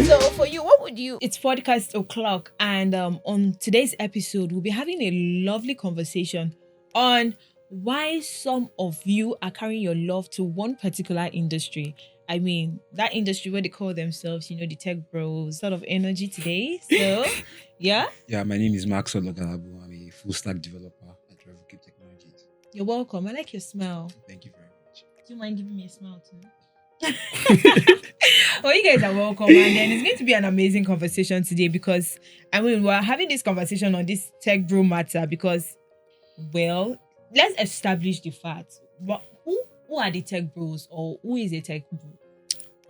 So for you, what would you? It's podcast o'clock, and on today's episode, we'll be having a lovely conversation on why some of you are carrying your love to one particular industry. I mean, that industry where they call themselves, the tech bros, sort of energy today. So, yeah, Yeah, my name is Maxwell Ogalabu. I'm a full stack developer at Revocape Technologies. you're welcome. I like your smile. Thank you very much. Do you mind giving me a smile too? Well, you guys are welcome, and then it's going to be an amazing conversation today because we're having this conversation on this tech bro matter because, well, let's establish the fact. But who are the tech bros, or who is a tech bro?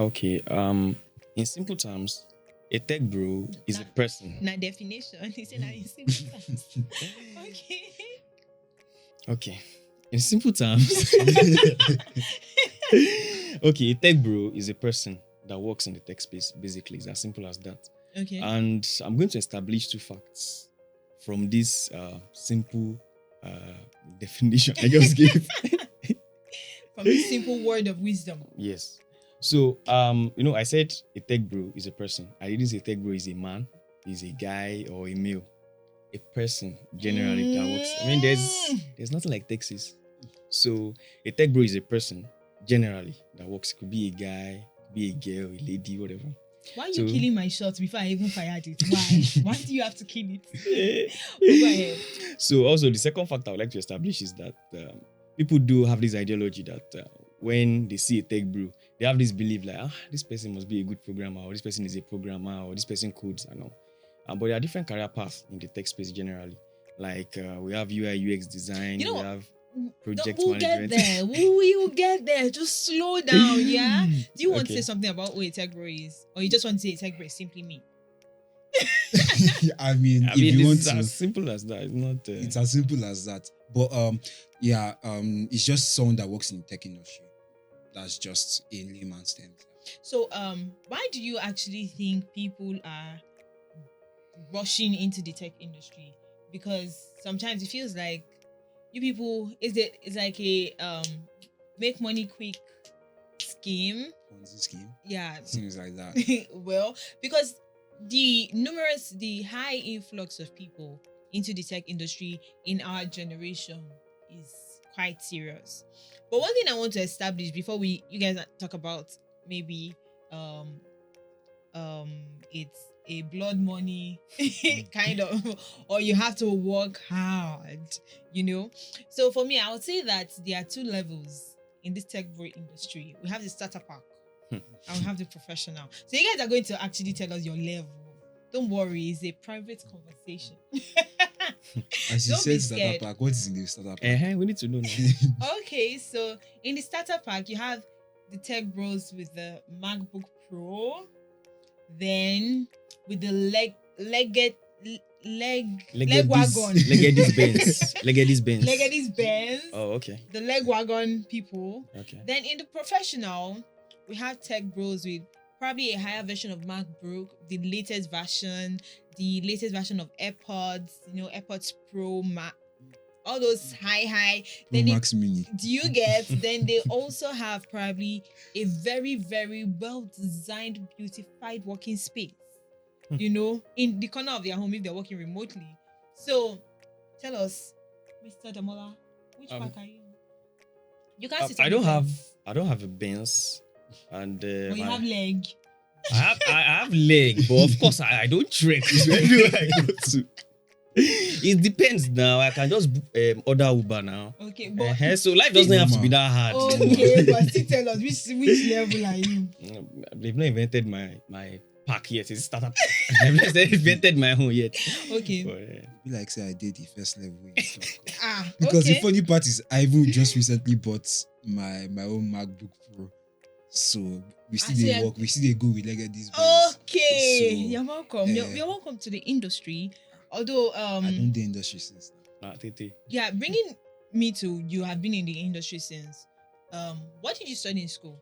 Okay. In simple terms, a tech bro is a person. Na definition. He said that in simple terms. Okay. Okay. In simple terms, okay, a tech bro is a person that works in the tech space. Basically, it's as simple as that. Okay. And I'm going to establish two facts from this simple definition I just gave. From this simple word of wisdom. Yes. So, I said a tech bro is a person. I didn't say tech bro is a man, is a guy or a male. A person generally that works. I mean, there's nothing like Texas. So a tech bro is a person generally that works. It could be a guy, could be a girl, a lady, whatever. Why are you killing my shots before I even fired it? Why? Why do you have to kill it? Go ahead. So also the second fact I would like to establish is that people do have this ideology that when they see a tech bro, they have this belief like, this person must be a good programmer, or this person is a programmer, or this person codes and all. But there are different career paths in the tech space generally. Like we have UI UX design, we have project management. We'll get there. Just slow down, yeah? Do you want to say something about who a tech bro is? Or you just want to say a tech bro is simply me? I mean, if you want it's to, as simple as that. It's not. it's as simple as that. But it's just someone that works in the tech industry. That's just in layman's terms. So, why do you actually think people are rushing into the tech industry? Because sometimes it feels like you people it's like a make money quick scheme. Ponzi scheme. Yeah. Things like that. Well, because the high influx of people into the tech industry in our generation is quite serious. But one thing I want to establish before you guys talk about maybe it's a blood money kind of, or you have to work hard, So for me, I would say that there are two levels in this tech bro industry. We have the starter pack and we have the professional. So you guys are going to actually tell us your level. Don't worry, it's a private conversation. As you said, starter pack. What is in the starter pack? We need to know now. Okay, so in the starter pack, you have the tech bros with the MacBook Pro, then with the leg wagon. Legady's Benz. Oh, okay. The leg wagon people. Okay. Then in the professional, we have tech bros with probably a higher version of MacBook, the latest version of AirPods, AirPods Pro, all those high. Then Max Mini. Do you get? Then they also have probably a very, very well-designed, beautified working space, in the corner of their home if they're working remotely. So, tell us, Mr. Damola, which pack are you? You can't sit. I don't have a Benz, and but you have leg. I have leg, but of course I don't trek. It's where I go to. It depends now. I can just order Uber now. Okay, but so life doesn't have to be that hard. Okay, but still tell us which level are you? They've not invented my pack yet. It's startup. They've not invented my own yet. Okay. But, like say I did the first level. Because the funny part is I even just recently bought my own MacBook Pro. So we still they work. We still they go with Legady's Benz. Okay, so, you're welcome. You're welcome to the industry. Although I don't do industry since. Yeah, bringing me to you have been in the industry since. What did you study in school?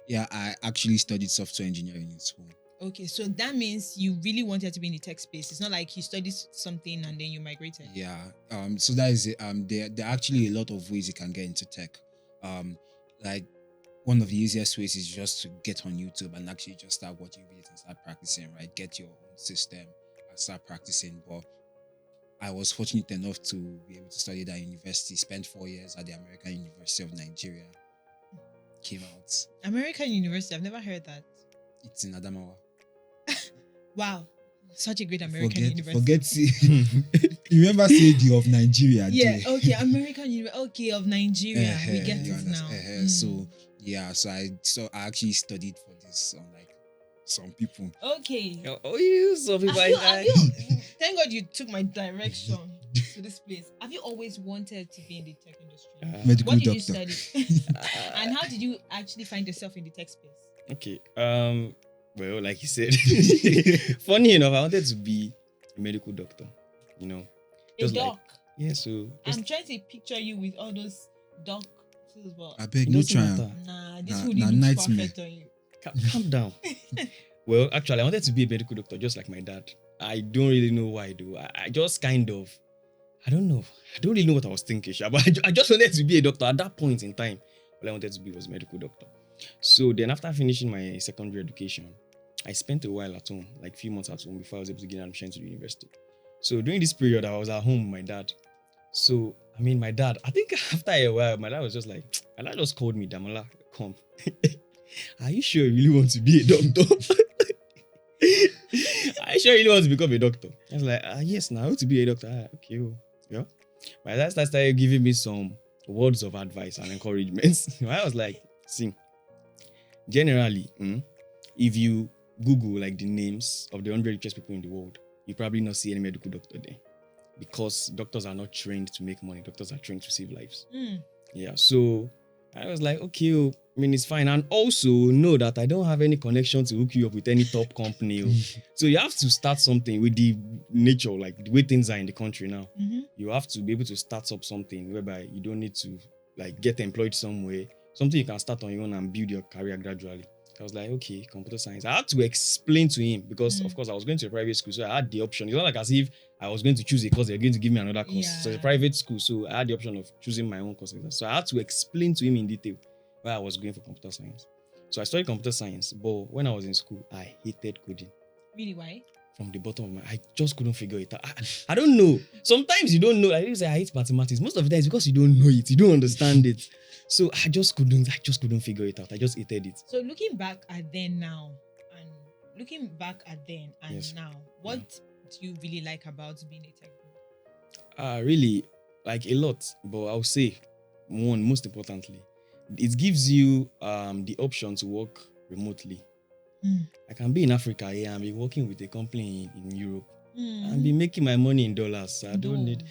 Yeah, I actually studied software engineering in school. Okay, so that means you really wanted to be in the tech space. It's not like you studied something and then you migrated. Yeah. So that is it. There are actually a lot of ways you can get into tech. Like one of the easiest ways is just to get on YouTube and actually just start watching videos and start practicing, right? Get your own system and start practicing. But I was fortunate enough to be able to study that university, spent 4 years at the American University of Nigeria. Came out. American University. I've never heard that. It's in Adamawa. Wow. Such a great American university. Forget you remember saying the of Nigeria? Yeah, there. okay, American University. Okay, of Nigeria. We get you it now. understand? So I actually studied for this on like some people. Okay. You some people. Thank God you took my direction to this place. Have you always wanted to be in the tech industry? Medical What did doctor. you study? And how did you actually find yourself in the tech space? Okay. Well, like you said, funny enough, I wanted to be a medical doctor. You know, A just doc. yeah. So I'm trying to picture you with all those doc tools, but I beg it no doesn't try. matter. nah, this Nah, would nah, look nightmare. perfect on you. Calm down. Well, actually, I wanted to be a medical doctor, just like my dad. I don't really know why, though. I just kind of, I don't know. I don't really know what I was thinking, Sha, but I just wanted to be a doctor at that point in time. All I wanted to be was a medical doctor. So then, after finishing my secondary education, I spent a while at home, like a few months at home, before I was able to get admission to the university. So during this period, I was at home with my dad. So, I mean, my dad, I think after a while, my dad was just like, my dad just called me, Damola, come. Are you sure you really want to be a doctor? Are you sure you really want to become a doctor? I was like, yes, now I want to be a doctor. Okay, yeah. My dad started giving me some words of advice and encouragement. I was like, see, generally, if you Google like the names of the 100 richest people in the world, you probably not see any medical doctor there, because doctors are not trained to make money. Doctors are trained to save lives. Yeah, so I was like, okay, I mean, it's fine. And also know that I don't have any connection to hook you up with any top company. So you have to start something with the nature, like the way things are in the country now. You have to be able to start up something whereby you don't need to like get employed somewhere. Something you can start on your own and build your career gradually. I was like, okay, computer science. I had to explain to him because, of course, I was going to a private school, so I had the option. It's not like as if I was going to choose a course, they're going to give me another course. Yeah. So it's a private school, so I had the option of choosing my own courses. So I had to explain to him in detail why I was going for computer science. So I studied computer science, but when I was in school, I hated coding. Really, why? From the bottom of my, I just couldn't figure it out. I don't know. Sometimes you don't know. Like you say, I hate mathematics. Most of the time it's because you don't know it, you don't understand it. So I just couldn't figure it out. I just hated it. So looking back at then now, and Yes. now, what do you really like about being a tech bro? Really, like a lot. But I'll say one, most importantly, it gives you the option to work remotely. I can be in Africa here and be working with a company in Europe and be making my money in dollars. So I don't need.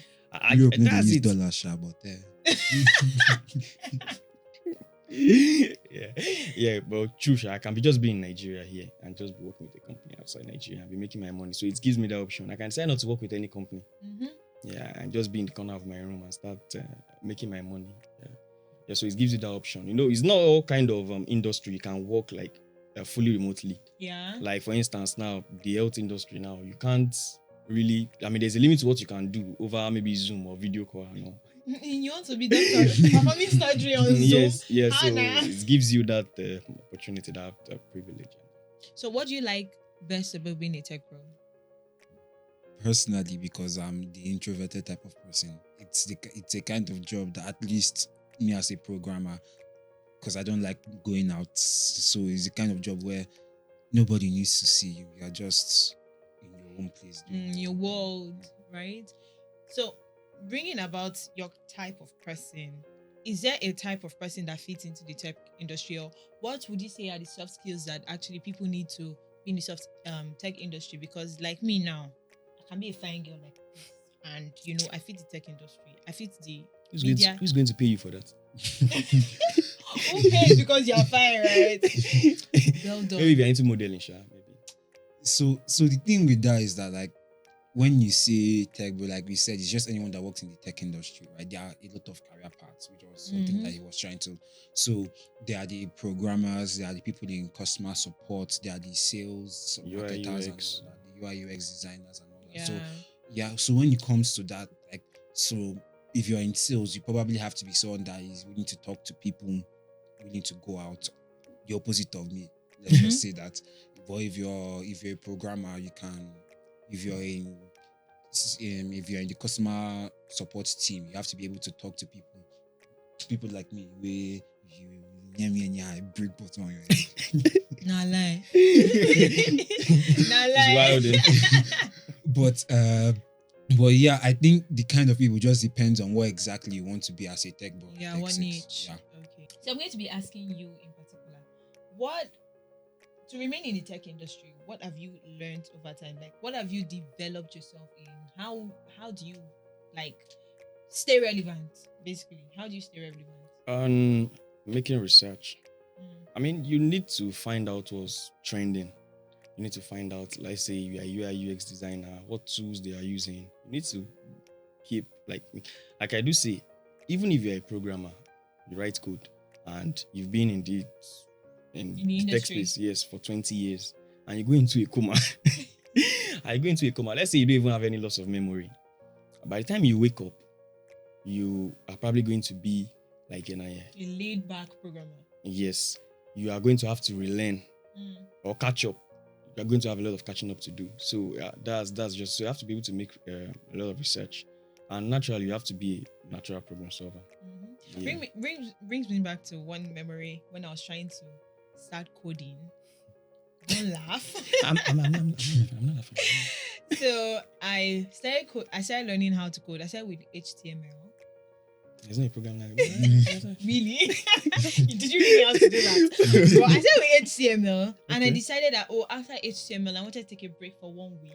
Europe need to That's use it. dollars, Sha, but yeah, but true, I can be just be in Nigeria here and just be working with a company outside Nigeria and be making my money. So it gives me that option. I can say not to work with any company. Yeah, and just be in the corner of my room and start making my money. Yeah, so it gives you that option. You know, it's not all kind of industry you can work like fully remotely. Yeah. Like for instance, now the health industry now, you can't really. I mean, there's a limit to what you can do over maybe Zoom or video call and all. You want to be doctor performing surgery on Zoom? Yes. So Hannah. it gives you that opportunity, that privilege. So what do you like best about being a tech bro? personally, because I'm the introverted type of person, it's a kind of job that at least me as a programmer, because I don't like going out, so it's a kind of job where nobody needs to see you. You're just in your own place. doing Your world, right? So, bringing about your type of person, is there a type of person that fits into the tech industry, or what would you say are the soft skills that actually people need to be in the soft tech industry? Because like me now, I can be a fine girl like this, and I fit the tech industry. I fit the media. Who's going to pay you for that? Who cares because you're fine, right? Well done. Maybe if you're into modeling, sure. Maybe. So the thing with that is that, like, when you say tech, but like we said, it's just anyone that works in the tech industry, right? There are a lot of career paths, which was something that he was trying to. So there are the programmers, there are the people in customer support, there are the sales UI, marketers, UX. and all that, the UI UX designers and all that. Yeah. So so when it comes to that, like, so if you're in sales, you probably have to be someone that is willing to talk to people, willing to go out. The opposite of me. Let's just say that. But if you're a programmer, you can. If you're in the customer support team, you have to be able to talk to people like me, where you near me and I break bottom on your head. Nah lie. Nah It's lie. wild. But yeah, I think the kind of people just depends on what exactly you want to be as a tech bro. Yeah, tech one six. each. Yeah. Okay. So I'm going to be asking you in particular, what to remain in the tech industry, what have you learned over time? Like, what have you developed yourself in? How do you like stay relevant? Basically, how do you stay relevant? Making research. I mean, you need to find out what's trending. You need to find out, let's say you are UI UX designer, what tools they are using. You need to keep like I do say, even if you're a programmer, you write code and you've been in the tech industry. space, yes, for 20 years, and you go into a coma. Let's say you don't even have any loss of memory. By the time you wake up, you are probably going to be like A laid back programmer. yes, you are going to have to relearn or catch up. You're going to have a lot of catching up to do. So that's just, so you have to be able to make a lot of research, and naturally you have to be a natural problem solver. Yeah. Brings me back to one memory when I was trying to start coding. Don't laugh. I'm not laughing. So I started learning how to code. I started with HTML. There's no program like that. Really? Did you really know how to do that? So I started with HTML, and I Okay. decided that after HTML I wanted to take a break for 1 week.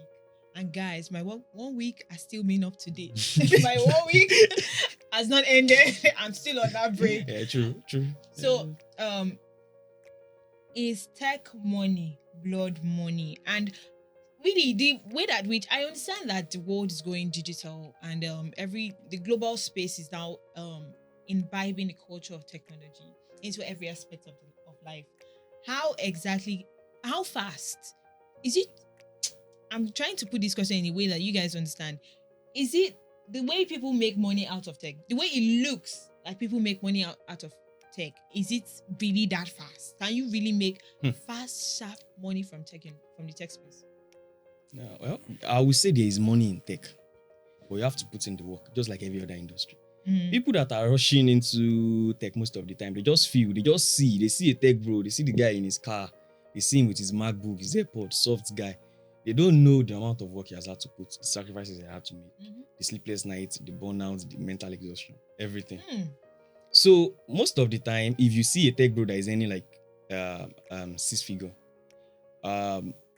And guys, my 1 week has still been up to date. My 1 week has not ended. I'm still on that break. Yeah, true. So is tech money blood money? And really, the way that which I understand that the world is going digital, and the global space is now imbibing the culture of technology into every aspect of life. How fast is it? I'm trying to put this question in a way that you guys understand. Is it the way people make money out of tech, the way it looks like people make money out of tech, is it really that fast? Can you really make fast, sharp money from the tech space? Well, I would say there is money in tech, but you have to put in the work, just like every other industry. People that are rushing into tech most of the time, they see a tech bro, they see the guy in his car, they see him with his MacBook, his AirPods, soft guy. They don't know the amount of work he has had to put, the sacrifices he had to make, the sleepless nights, the burnout, the mental exhaustion, everything. So most of the time, if you see a tech bro that is earning like 6 figure,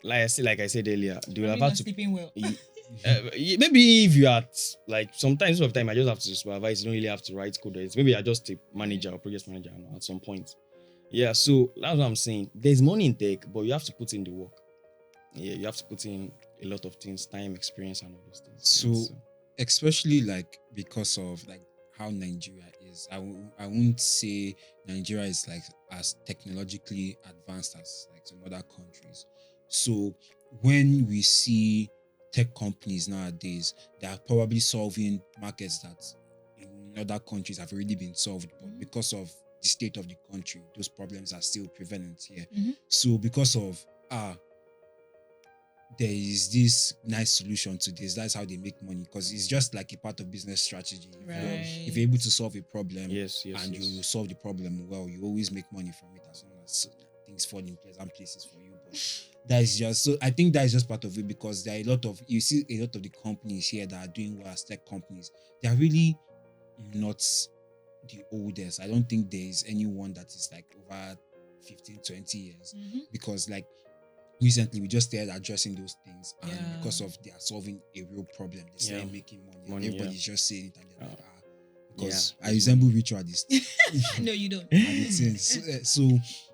like I said earlier, they will have had to sleeping well. maybe if you are like sometimes of the time I just have to supervise, you don't really have to write code. Maybe I just a manager or project manager at some point. Yeah, so that's what I'm saying. There's money in tech, but you have to put in the work. Yeah, you have to put in a lot of things, time, experience, and all those things. So, especially like because of like how Nigeria is, I won't say Nigeria is like as technologically advanced as like some other countries. So when we see tech companies nowadays, they are probably solving markets that in other countries have already been solved, but because of the state of the country, those problems are still prevalent here. So because of there is this nice solution to this. That's how they make money, because it's just like a part of business strategy. If you're able to solve a problem, you solve the problem well, you always make money from it as long as things fall in pleasant places for you. But that is just, so I think that is just part of it, because there are you see a lot of the companies here that are doing well as tech companies. They are really not the oldest. I don't think there is anyone that is like over 15, 20 years, because like recently we just started addressing those things, and because of they are solving a real problem, they started making money. Everybody's just saying it, and they're like, because I resemble ritualist. No, you don't. And it is.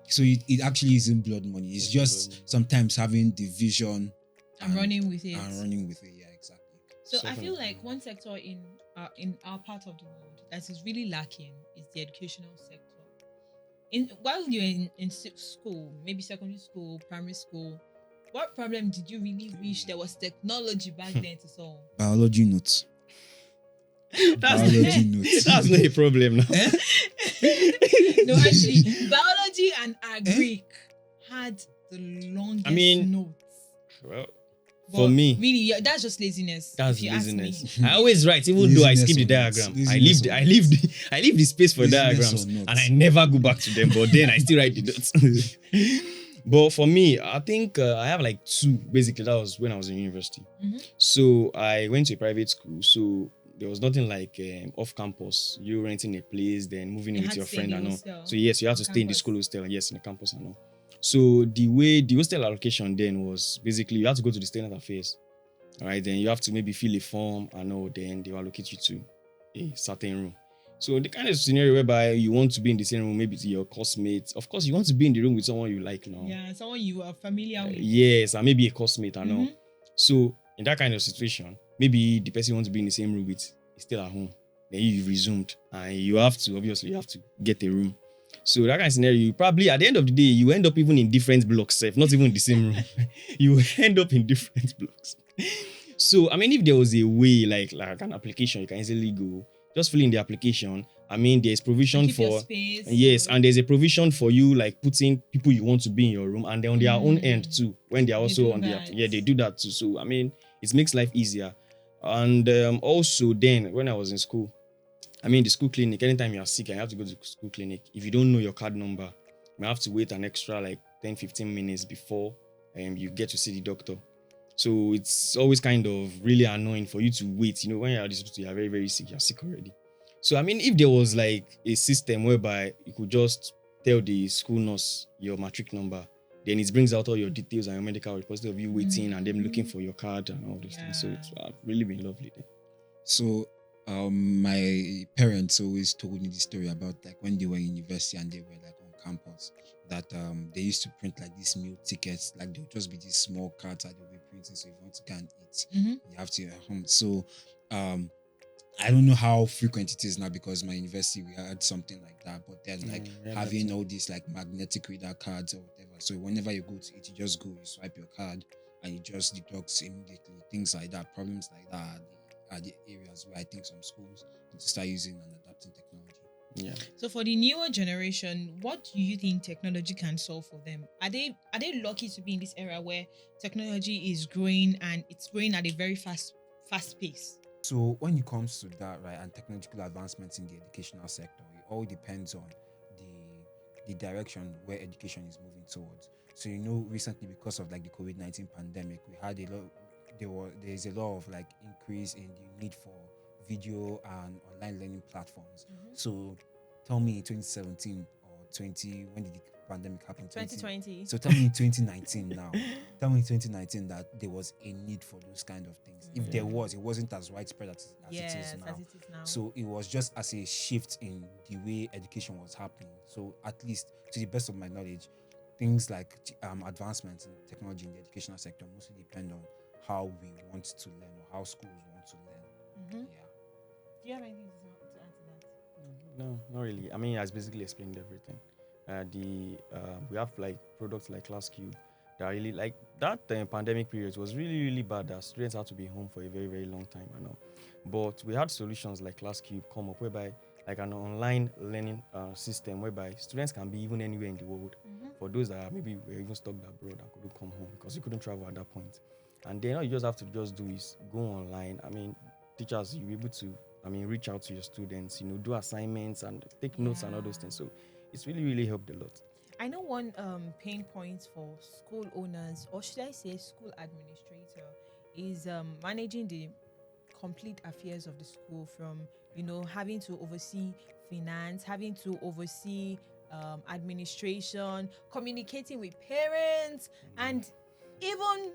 So it actually isn't blood money. It's just sometimes having the vision and running with it. Yeah, exactly. So I feel like one sector in our part of the world that is really lacking is the educational sector. While you're in school, maybe secondary school, primary school, what problem did you really wish there was technology back then to solve? Biology notes. Biology notes. That's not a problem now. No, actually, biology and agric had the longest notes. Well, But for me, really, yeah, that's just laziness. that's if you ask laziness. me. I always write, even though I Laziness skip the or not. diagram. Laziness I or leave not. I leave the space for Laziness diagrams, or not. and I never go back to them. But then I still write the notes. But for me, I think I have like two. Basically, that was when I was in university. Mhm. So I went to a private school. So there was nothing like off campus. You renting a place, then moving You in with had your to stay friend in and the all. hostel So yes, you have to on stay in the campus. school hostel. Yes, in the campus and all. So the way the hostel allocation then was basically you have to go to the student affairs. All right, then you have to maybe fill a form and all. Then they will allocate you to a certain room. So the kind of scenario whereby you want to be in the same room, maybe to your course-mates. Of course, you want to be in the room with someone you like now. Yeah, someone you are familiar with. Yes, and maybe a course-mate and all. Mhm. So in that kind of situation, maybe the person you want to be in the same room with is still at home. Then you resumed, and you have to get a room. So that kind of scenario, you probably at the end of the day, you end up even in different blocks, not even in the same room. You end up in different blocks. So I mean, if there was a way like an application, you can easily go. Just fill in the application. I mean, there's provision Keep your for space. yes, and there's a provision for you like putting people you want to be in your room, and then on their own end too. When they're also do on the that. they do that too. So I mean, it makes life easier. And also then when I was in school, I mean the school clinic. Anytime you are sick, and you have to go to the school clinic. If you don't know your card number, you have to wait an extra like 10-15 minutes before you get to see the doctor. So it's always kind of really annoying for you to wait. You know, when you're at this hospital, you're very, very sick, you're sick already. So, I mean, if there was like a system whereby you could just tell the school nurse your matric number, then it brings out all your details and your medical reports of you waiting and them looking for your card and all those things. So it's really been lovely then. So my parents always told me this story about like when they were in university and they were like on campus that they used to print like these meal tickets, like they'll just be these small cards that they'll be printing. So if you want to go and eat, you have to at home. So I don't know how frequent it is now because my university we had something like that, but then like having all these like magnetic reader cards or whatever. So whenever you go to it, you just go, you swipe your card and it just deducts immediately. Things like that, problems like that are the areas where I think some schools need to start using and adapting technology. Yeah. So for the newer generation, what do you think technology can solve for them? Are they lucky to be in this era where technology is growing and it's growing at a very fast pace? So when it comes to that, right, and technological advancements in the educational sector, it all depends on the direction where education is moving towards. So recently because of like the COVID-19 pandemic, we had there's a lot of like increase in the need for video and online learning platforms. So tell me in 2017 or 20, when did the pandemic happen? 2020. So tell me in 2019 now. Tell me in 2019 that there was a need for those kind of things. If there was, it wasn't as widespread as it is now. So it was just as a shift in the way education was happening. So at least to the best of my knowledge, things like advancements in technology in the educational sector mostly depend on how we want to learn or how schools want to learn. Yeah. Do you have anything to add to that? No, not really. I mean, it has basically explained everything. We have like products like ClassCube that really like that pandemic period was really, really bad. That students had to be home for a very, very long time. I know, but we had solutions like ClassCube come up whereby like an online learning system whereby students can be even anywhere in the world. For those that maybe were even stuck abroad and couldn't come home because you couldn't travel at that point. And then all you just have to do is go online. I mean, teachers, you'll be able to, reach out to your students, do assignments and take notes and all those things. So it's really, really helped a lot. I know one pain point for school owners, or should I say school administrator, is managing the complete affairs of the school from, having to oversee finance, having to oversee administration, communicating with parents, and even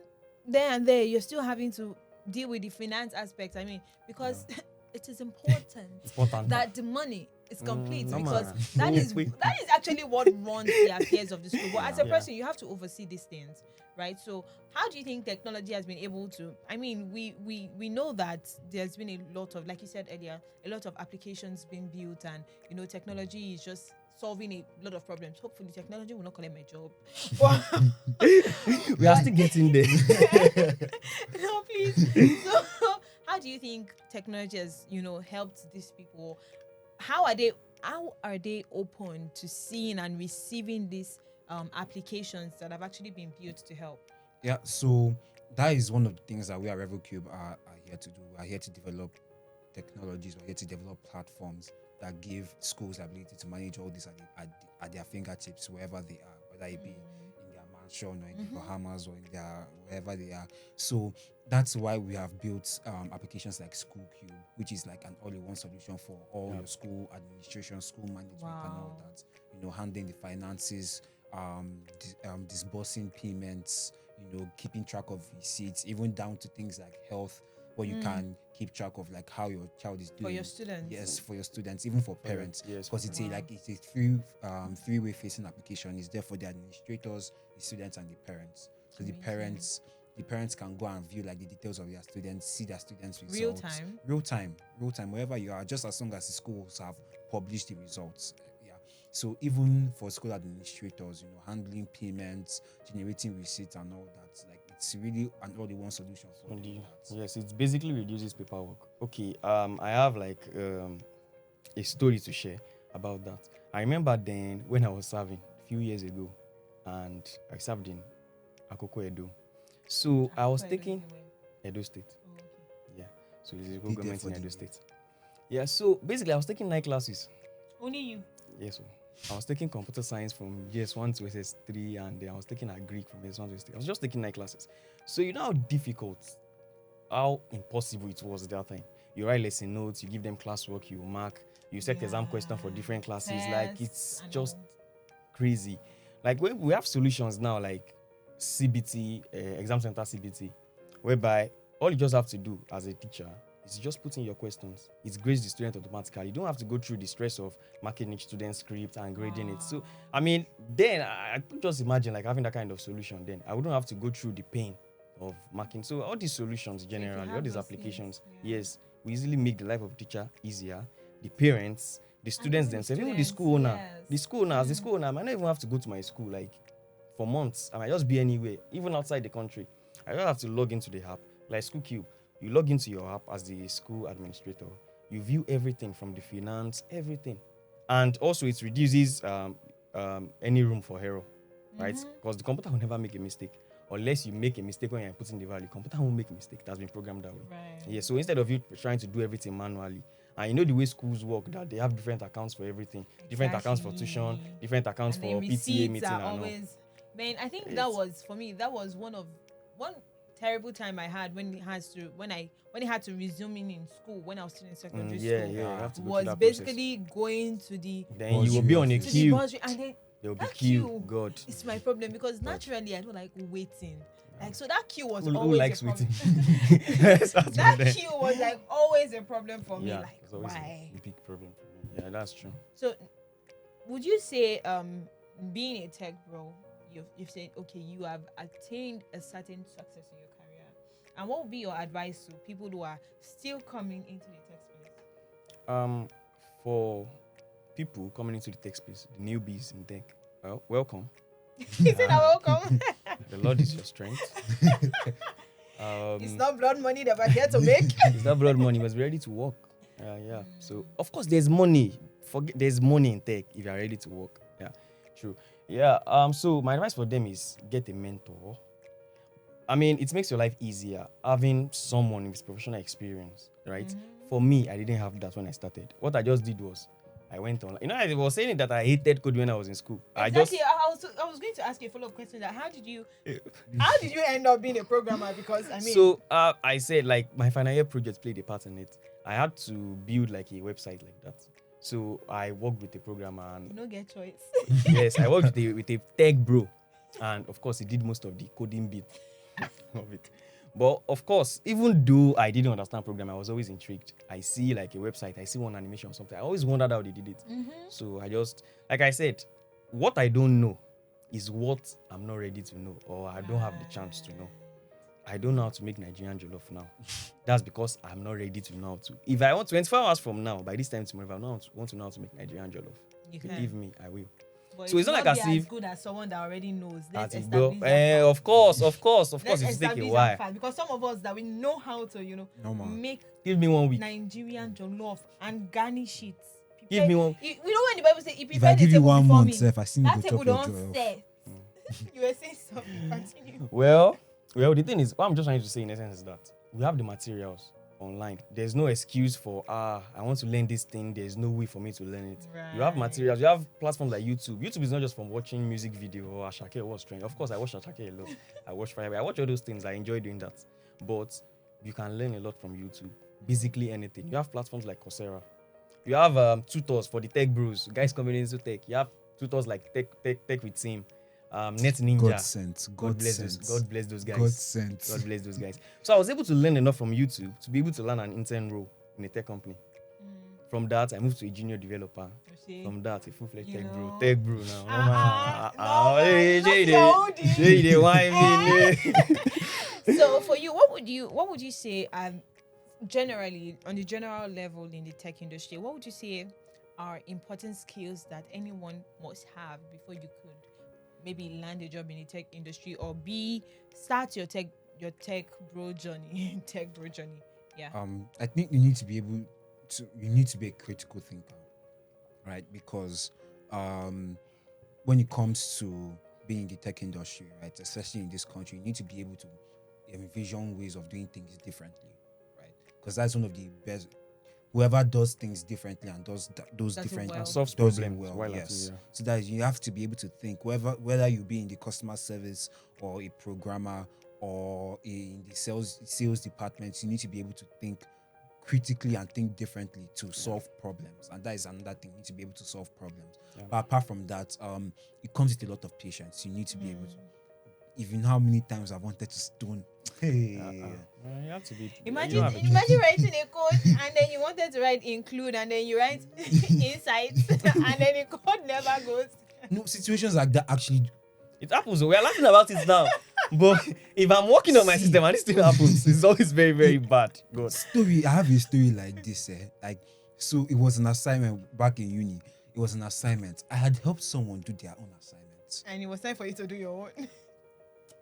there and there, you're still having to deal with the finance aspect. I mean, because it is important that the money is complete because that is actually what runs the affairs of the school. But as a person, you have to oversee these things, right? So how do you think technology has been able to, we know that there's been a lot of, like you said earlier, a lot of applications being built and, technology is just solving a lot of problems. Hopefully technology will not collect my job. We are still getting there. No, please. So how do you think technology has, helped these people? How are they open to seeing and receiving these applications that have actually been built to help? Yeah, so that is one of the things that we at Revel Cube are here to do. We are here to develop technologies. We're here to develop platforms that give schools the ability to manage all this at their fingertips, wherever they are, whether it be in their mansion or in the Bahamas or in their wherever they are. So that's why we have built applications like School Cube, which is like an all-in-one solution for all your school administration, school management, and all Wow. that. Handling the finances, disbursing payments, keeping track of receipts, even down to things like health, where you can keep track of like how your child is doing. For your students. Yes, for your students, even for parents. yes, Because it's Wow. it's a three-way facing application. It's there for the administrators, the students, and the parents. So the parents can go and view like the details of their students, see their students' results. Real time, wherever you are, just as long as the schools have published the results. Yeah. So even for school administrators, handling payments, generating receipts and all that, like it's really an all-in-one solution for that. Yes, it basically reduces paperwork. Okay, I have like a story to share about that. I remember then when I was serving a few years ago, and I served in Akoko Edo. So I was taking Edo State. Oh, okay. Yeah. So this is Did government there in for Edo the- State. Yeah. So basically, I was taking 9 classes. Only you. Yes. So I was taking computer science from GS1 to SS3, and then I was taking a Greek from SS1 to SS3. I was just taking 9 classes. So you know how difficult, how impossible it was that time. You write lesson notes, you give them classwork, you mark, you set exam question for different classes. Like it's Tests and just all. crazy. Like when we have solutions now, like CBT, exam center CBT, whereby all you just have to do as a teacher is just put in your questions. It grades the student automatically. You don't have to go through the stress of marking each student's script and grading it. So, I mean, then I could just imagine like having that kind of solution. Then I wouldn't have to go through the pain of marking. So all these solutions generally, all have these those applications, things, yeah. yes, we easily make the life of the teacher easier. The parents, the students even the themselves, even the students, school owner, yes. the school owners, the school owner. I might not even have to go to my school like for months. I might just be anywhere, even outside the country. I don't have to log into the app like School Cube. You log into your app as the school administrator. You view everything from the finance, everything, and also it reduces any room for error, right? Because the computer will never make a mistake unless you make a mistake when you're putting the value. Computer won't make a mistake. That's been programmed that way. Right. Yeah. So instead of you trying to do everything manually, and you know the way schools work, that they have different accounts for everything, different accounts for tuition, Exactly. different accounts And for then PTA receipts meeting are and all. always. Man, I think that Yes. was for me. That was one terrible time I had when it had to resume in school when I was still in secondary Yeah, school. yeah. You have to go Was through that basically going to the process. Then you will be on a To the queue. bursary, and then There will be that queue. queue. God. it's my problem because naturally I don't like waiting. Like so that queue was Who always likes a problem. waiting? Let's start with That them. queue was like always a problem for me. Yeah, Like it's always why? a big problem for me. Yeah, that's true. So, would you say, being a tech bro, you've said okay, you have attained a certain success in your career, and what would be your advice to people who are still coming into the tech space? For people coming into the tech space, the newbies in tech, well, welcome. Is it a welcome? The Lord is your strength. It's not blood money that we're here to make. It's not blood money. You must be ready to work. Yeah. So of course there's money. There's money in tech if you are ready to work. Yeah, true. Yeah. So my advice for them is get a mentor. I mean, it makes your life easier having someone with professional experience, right? For me, I didn't have that when I started. What I just did was I went on. You know, I was saying that I hated code when I was in school. Exactly. I was going to ask you a follow-up question. That how did you end up being a programmer? Because I mean, So I said like my final year project played a part in it. I had to build like a website like that. So I worked with a programmer you and don't get choice. yes, I worked with a tech bro, and of course he did most of the coding bit of it. But of course, even though I didn't understand programming, I was always intrigued. I see like a website, I see one animation or something. I always wondered how they did it. So I just, like I said, what I don't know is what I'm not ready to know, or I don't have the chance to know. I don't know how to make Nigerian jollof now. That's because I'm not ready to know how to. If I want 24 hours from now, by this time tomorrow, if I want to know how to make Nigerian jollof, You can. believe me, I will. But So it it's not will like be as as if good as someone that already knows. Let's that establish that of course, of course, Let's it will take a establish while. that fact, because some of us that we know how to, No, man. make Give me 1 week. Nigerian jollof and garnish it. Give me one. We know when the Bible says, If I give you 1 month, sef, I still that need to table chop your don't jollof. set. You were saying something. Continue. Well, the thing is, what I'm just trying to say in essence is that we have the materials online. There's no excuse for I want to learn this thing. There's no way for me to learn it. You have materials. You have platforms like YouTube. YouTube is not just from watching music video or Ashake or what's trending. Of course, I watch Ashake a lot. I watch Fireway. I watch all those things. I enjoy doing that. But you can learn a lot from YouTube. Basically anything. You have platforms like Coursera. You have tutors for the tech bros, guys coming into tech. You have tutors like Tech with Team, Net Ninja. God sent. God bless those guys. God sent. God bless those guys. So I was able to learn enough from YouTube to be able to learn an intern role in a tech company. From that, I moved to a junior developer. From that, a full-fledged You tech bro. know. Tech bro now. So for you, what would you say generally on the general level in the tech industry, what would you say are important skills that anyone must have before you could maybe land a job in the tech industry, or start your tech bro journey? Yeah. I think you need to be a critical thinker, right? Because when it comes to being in the tech industry, right, especially in this country, you need to be able to envision ways of doing things differently, right? Because that's one of the best. Whoever does things differently and does those Does it different well. Solves does it problems well, while at yes. it, yeah. So that you have to be able to think, whether you be in the customer service or a programmer or in the sales department, you need to be able to think critically and think differently to solve problems. And that is another thing. You need to be able to solve problems. Yeah. But apart from that, it comes with a lot of patience. You need to be able to, even how many times I wanted to stone. Hey. You have to be. Imagine you have a choice. writing a code and then you wanted to write include and then you write insights and then the code never goes. No, situations like that actually. It happens. We are laughing about it now. But if I'm working on my system and this thing happens, it's always very, very bad. God. I have a story like this. So it was an assignment back in uni. It was an assignment. I had helped someone do their own assignment. And it was time for you to do your own.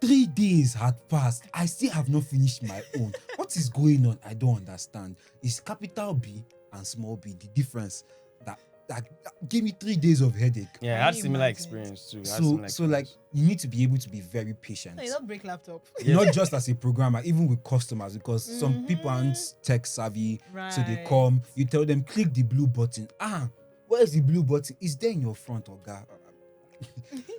3 days had passed. I still have not finished my own. What is going on? I don't understand. It's capital B and small b the difference that gave me 3 days of headache. Yeah, I Can had you similar imagine? experience too. So like you need to be able to be very patient. No, you don't break laptop. Not just as a programmer, even with customers, because some people aren't tech savvy. So they Right. come, you tell them click the blue button. Where's the blue button? It's there in your front, Oga.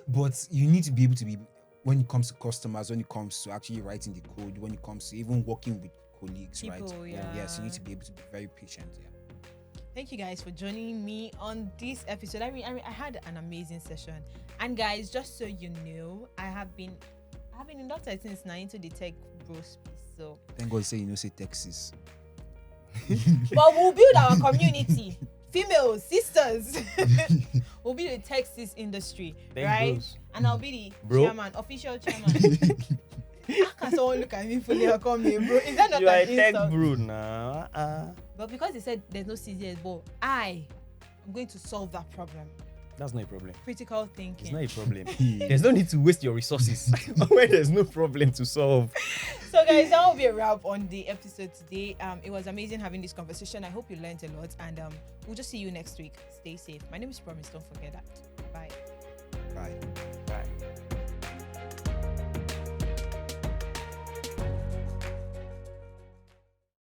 But you need to be able to be, when it comes to customers, when it comes to actually writing the code, when it comes to even working with colleagues, right? People, yeah. Yes, you need to be able to be very patient. Yeah. Thank you guys for joining me on this episode. I had an amazing session. And guys, just so you know, I've been inducted since now into the tech bro space. So Thank God you say say Texas. but we'll build our community. Females, sisters. We'll be the Texas industry, Thank right? bros. And I'll be the Bro. chairman, official chairman. How can someone look at me fully and call me a bro? Is that not You are a an tech insult? bro now. But because they said there's no CCS, but I'm going to solve that problem. That's not a problem. Critical thinking. It's not a problem. There's no need to waste your resources when there's no problem to solve. So guys, that will be a wrap on the episode today. It was amazing having this conversation. I hope you learned a lot, and we'll just see you next week. Stay safe. My name is Promise. Don't forget that. Bye. Bye.